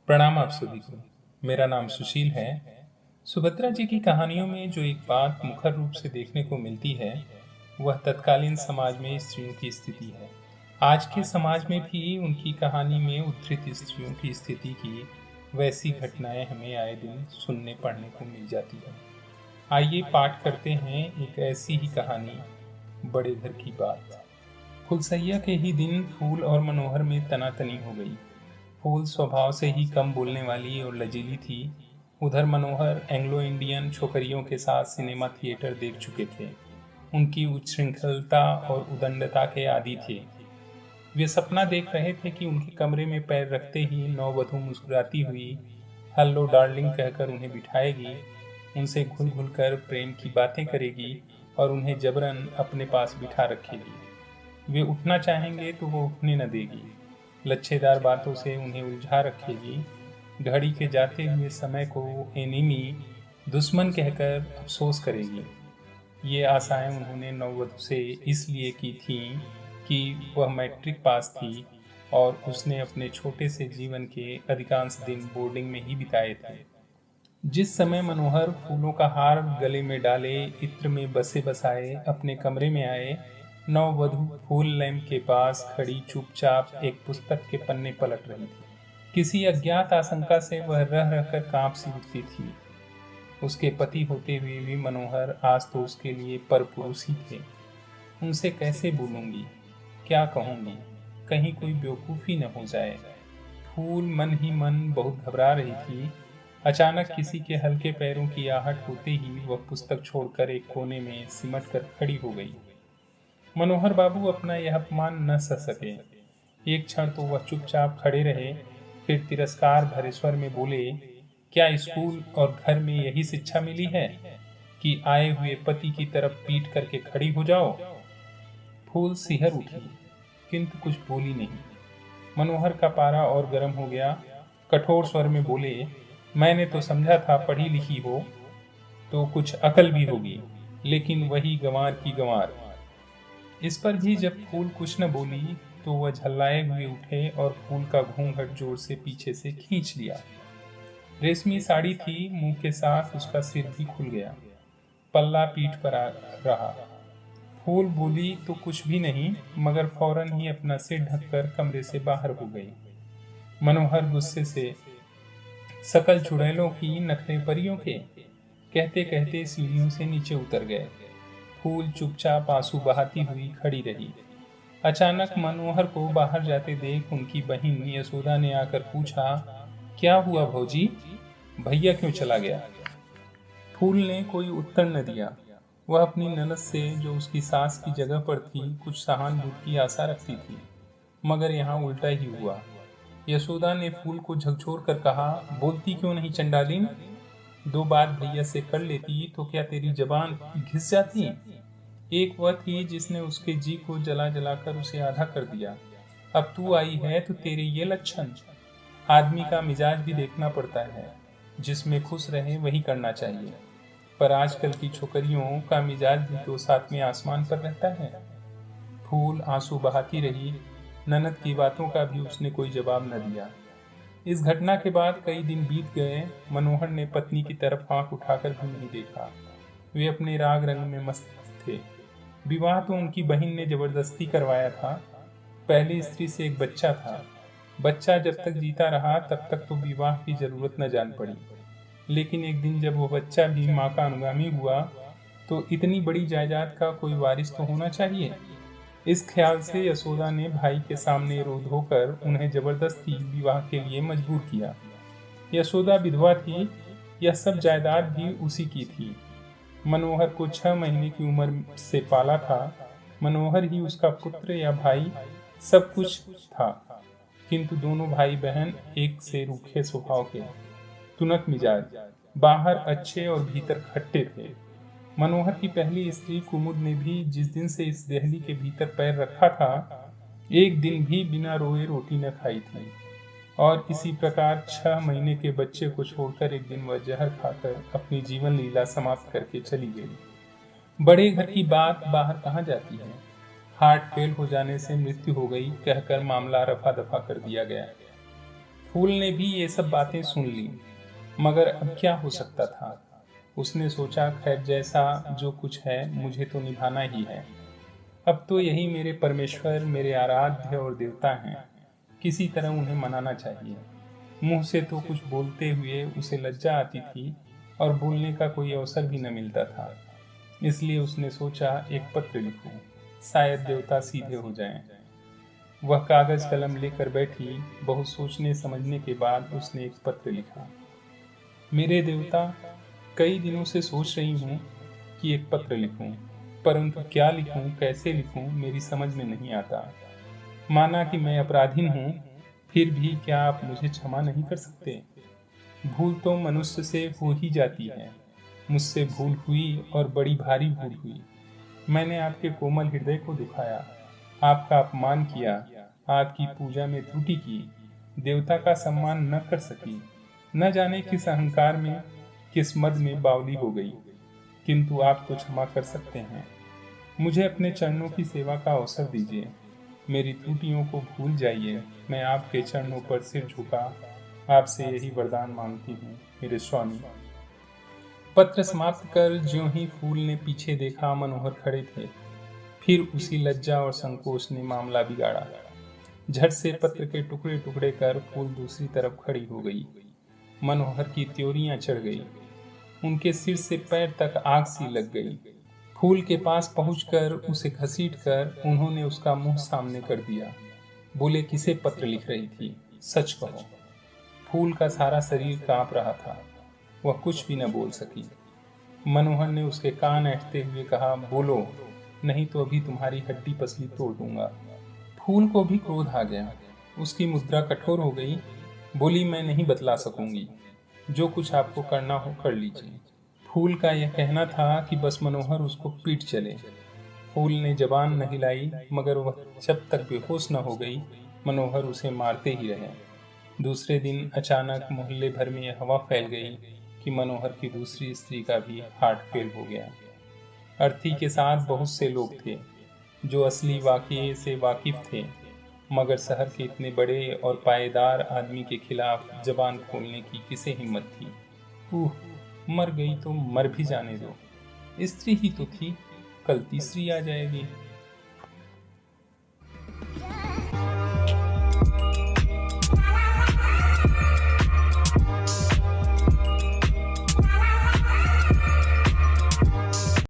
प्रणाम आप सभी को। मेरा नाम सुशील है। सुभद्रा जी की कहानियों में जो एक बात मुखर रूप से देखने को मिलती है, वह तत्कालीन समाज में स्त्रियों की स्थिति है। आज के समाज में भी उनकी कहानी में उद्धृत स्त्रियों की स्थिति की वैसी घटनाएं हमें आए दिन सुनने पढ़ने को मिल जाती है। आइए पाठ करते हैं एक ऐसी ही कहानी, बड़े घर की बात। फुलसैया के ही दिन फूल और मनोहर में तनातनी हो गई। फूल स्वभाव से ही कम बोलने वाली और लजीली थी। उधर मनोहर एंग्लो इंडियन छोकरियों के साथ सिनेमा थिएटर देख चुके थे। उनकी उच्छृंखलता और उदंडता के आदी थे। वे सपना देख रहे थे कि उनके कमरे में पैर रखते ही नववधू मुस्कुराती हुई हेलो डार्लिंग कहकर उन्हें बिठाएगी, उनसे घुल घुल कर प्रेम की बातें करेगी और उन्हें जबरन अपने पास बिठा रखेगी। वे उठना चाहेंगे तो वो उठने न देगी। लच्छेदार बातों से उन्हें उलझा रखेगी। घड़ी के जाते हुए समय को एनिमी दुश्मन कहकर अफसोस करेगी। ये आशाएं उन्होंने नववधु से इसलिए की थीं कि वह मैट्रिक पास थी और उसने अपने छोटे से जीवन के अधिकांश दिन बोर्डिंग में ही बिताए थे। जिस समय मनोहर फूलों का हार गले में डाले इत्र में बसे बसाए अपने कमरे में आए, नववधु फूल लैंप के पास खड़ी चुपचाप एक पुस्तक के पन्ने पलट रही थी। किसी अज्ञात आशंका से वह रह रहकर कांप सी उठती थी। उसके पति होते हुए भी मनोहर आज तो उसके लिए परपुरुष ही थे। उनसे कैसे बोलूंगी, क्या कहूंगी, कहीं कोई बेवकूफ़ी न हो जाए। फूल मन ही मन बहुत घबरा रही थी। अचानक किसी के हल्के पैरों की आहट होते ही वह पुस्तक छोड़कर एक कोने में सिमट कर खड़ी हो गई। मनोहर बाबू अपना यह अपमान न सह सके। एक क्षण तो वह चुपचाप खड़े रहे, फिर तिरस्कार भरे स्वर में बोले, क्या स्कूल और घर में यही शिक्षा मिली है कि आए हुए पति की तरफ पीट करके खड़ी हो जाओ? फूल सिहर उठी, किंतु कुछ बोली नहीं। मनोहर का पारा और गर्म हो गया। कठोर स्वर में बोले, मैंने तो समझा था पढ़ी लिखी हो तो कुछ अकल भी होगी, लेकिन वही गंवार की गंवार। इस पर भी जब फूल कुछ न बोली तो वह झल्लाए हुए उठे और फूल का घूंघट जोर से पीछे से खींच लिया। रेशमी साड़ी थी, मुंह के साथ उसका सिर भी खुल गया। पल्ला पीठ पर आ रहा। फूल बोली तो कुछ भी नहीं, मगर फौरन ही अपना सिर ढककर कमरे से बाहर हो गई। मनोहर गुस्से से, सकल चुड़ैलों की नखरे परियों के, कहते कहते सीढ़ियों से नीचे उतर गए। फूल चुपचाप आंसू बहाती हुई खड़ी रही। अचानक मनोहर को बाहर जाते देख उनकी बहन यशोदा ने आकर पूछा, क्या हुआ भौजी, भैया क्यों चला गया? फूल ने कोई उत्तर न दिया। वह अपनी ननद से, जो उसकी सास की जगह पर थी, कुछ सहानुभूति की आशा रखती थी, मगर यहाँ उल्टा ही हुआ। यशोदा ने फूल को झकझोर कर कहा, बोलती क्यों नहीं चंडालीन? दो बात भैया से कर लेती तो क्या तेरी जबान घिस जाती? एक वह थी जिसने उसके जी को जला जलाकर उसे आधा कर दिया। अब तू आई है तो तेरे ये लक्षण। आदमी का मिजाज भी देखना पड़ता है, जिसमें खुश रहे वही करना चाहिए। पर आजकल की छोकरियों का मिजाज भी तो सातवें आसमान पर रहता है। फूल आंसू बहाती रही। ननद की बातों का भी उसने कोई जवाब न दिया। इस घटना के बाद कई दिन बीत गए। मनोहर ने पत्नी की तरफ आंख उठाकर भी नहीं देखा। वे अपने राग रंग में मस्त थे। विवाह तो उनकी बहन ने जबरदस्ती करवाया था। पहली स्त्री से एक बच्चा था। बच्चा जब तक जीता रहा तब तक तो विवाह की जरूरत न जान पड़ी, लेकिन एक दिन जब वो बच्चा भी माँ का अनुगामी हुआ तो इतनी बड़ी जायदाद का कोई वारिस तो होना चाहिए। इस ख्याल से यशोदा ने भाई के सामने रो धोकर उन्हें जबरदस्ती विवाह के लिए मजबूर किया। यशोदा विधवा थी, यह सब जायदाद भी उसी की थी। मनोहर को 6 महीने की उम्र से पाला था। मनोहर ही उसका पुत्र या भाई सब कुछ था, किंतु दोनों भाई बहन एक से रूखे स्वभाव के, तुनक मिजाज, बाहर अच्छे और भीतर खट्टे थे। मनोहर की पहली स्त्री कुमुद ने भी जिस दिन से इस देहली के भीतर पैर रखा था, एक दिन भी बिना रोए रोटी न खाई थी। और इसी प्रकार 6 महीने के बच्चे को छोड़कर एक दिन वह जहर खाकर अपनी जीवन लीला समाप्त करके चली गई। बड़े घर की बात बाहर कहाँ जाती है। हार्ट फेल हो जाने से मृत्यु हो गई कहकर मामला रफा दफा कर दिया गया। फूल ने भी ये सब बातें सुन ली, मगर अब क्या हो सकता था। उसने सोचा, खैर जैसा जो कुछ है मुझे तो निभाना ही है। अब तो यही मेरे परमेश्वर, मेरे आराध्य और देवता हैं, किसी तरह उन्हें मनाना चाहिए। मुंह से तो कुछ बोलते हुए उसे लज्जा आती थी और बोलने का कोई अवसर भी न मिलता था। इसलिए उसने सोचा, एक पत्र लिखूं, शायद देवता सीधे हो जाएं। वह कागज कलम लेकर बैठी। बहुत सोचने समझने के बाद उसने एक पत्र लिखा। मेरे देवता, कई दिनों से सोच रही हूँ कि एक पत्र लिखूं, परंतु क्या लिखूं, कैसे लिखूं, मेरी समझ में नहीं आता। माना कि मैं अपराधीन हूँ, फिर भी क्या आप मुझे क्षमा नहीं कर सकते? भूल तो मनुष्य से हो ही जाती है। मुझसे भूल हुई और बड़ी भारी भूल हुई। मैंने आपके कोमल हृदय को दुखाया, आपका अपमान किया, आपकी पूजा में त्रुटि की, देवता का सम्मान न कर सकी। न जाने किस अहंकार में, किस मद में बावली हो गई। किंतु आप तो क्षमा कर सकते हैं। मुझे अपने चरणों की सेवा का अवसर दीजिए। मेरी त्रुटियों को भूल जाइए। मैं आपके चरणों पर सिर झुका आपसे यही वरदान मांगती हूँ, मेरे स्वामी। पत्र समाप्त कर ज्यों ही फूल ने पीछे देखा, मनोहर खड़े थे। फिर उसी लज्जा और संकोच ने मामला बिगाड़ा। झट से पत्र के टुकड़े टुकड़े कर फूल दूसरी तरफ खड़ी हो गई। मनोहर की त्योरियां चढ़ गई। उनके सिर से पैर तक आग सी लग गई। फूल के पास पहुंचकर उसे घसीटकर उन्होंने उसका मुंह सामने कर दिया। बोले, किसे पत्र लिख रही थी, सच कहो। फूल का सारा शरीर कांप रहा था। वह कुछ भी न बोल सकी। मनोहर ने उसके कान ऐंठते हुए कहा, बोलो, नहीं तो अभी तुम्हारी हड्डी पसली तोड़ दूंगा। फूल को भी क्रोध आ गया। उसकी मुद्रा कठोर हो गई। बोली, मैं नहीं बतला सकूंगी। जो कुछ आपको करना हो कर लीजिए। फूल का यह कहना था कि बस मनोहर उसको पीट चले। फूल ने जबान न हिलाई, मगर वह जब तक बेहोश न हो गई, मनोहर उसे मारते ही रहे। दूसरे दिन अचानक मोहल्ले भर में यह हवा फैल गई कि मनोहर की दूसरी स्त्री का भी हार्ट फेल हो गया। अर्थी के साथ बहुत से लोग थे जो असली वाकये से वाकिफ थे, मगर शहर के इतने बड़े और पायेदार आदमी के खिलाफ जबान खोलने की किसे हिम्मत थी। मर गई तो मर भी जाने दो। स्त्री ही तो थी, कल तीसरी आ जाएगी।